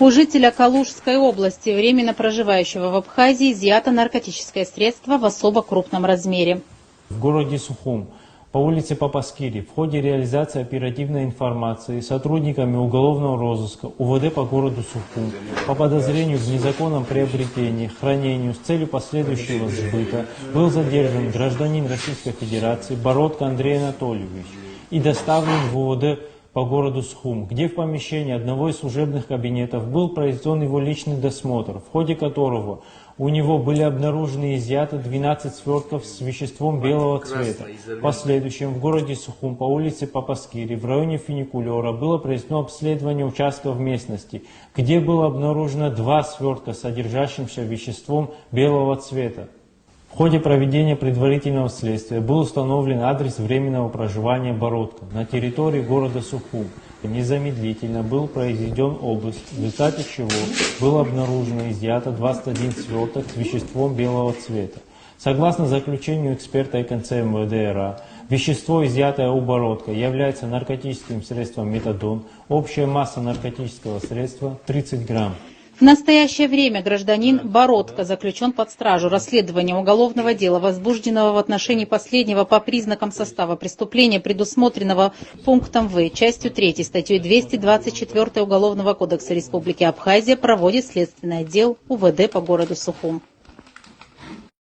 У жителя Калужской области, временно проживающего в Абхазии, изъято наркотическое средство в особо крупном размере. В городе Сухум по улице Папаскири в ходе реализации оперативной информации сотрудниками уголовного розыска УВД по городу Сухум по подозрению в незаконном приобретении, хранению с целью последующего сбыта был задержан гражданин Российской Федерации Бородко Андрей Анатольевич и доставлен в УВД по городу Сухум, где в помещении одного из служебных кабинетов был произведен его личный досмотр, в ходе которого у него были обнаружены и изъяты 12 свертков с веществом белого цвета. В последующем в городе Сухум по улице Папаскири в районе фуникулера было произведено обследование участков местности, где было обнаружено 2 свертка с содержащимся веществом белого цвета. В ходе проведения предварительного следствия был установлен адрес временного проживания Бородко на территории города Сухум. Незамедлительно был произведен обыск, в результате чего было обнаружено и изъято 21 сверток с веществом белого цвета. Согласно заключению эксперта ИКНЦ МВД РА, вещество, изъятое у Бородко, является наркотическим средством метадон, общая масса наркотического средства 30 грамм. В настоящее время гражданин Бородко заключен под стражу. Расследование уголовного дела, возбужденного в отношении последнего по признакам состава преступления, предусмотренного пунктом В, частью 3, статьей 224 Уголовного кодекса Республики Абхазия, проводит следственный отдел УВД по городу Сухум.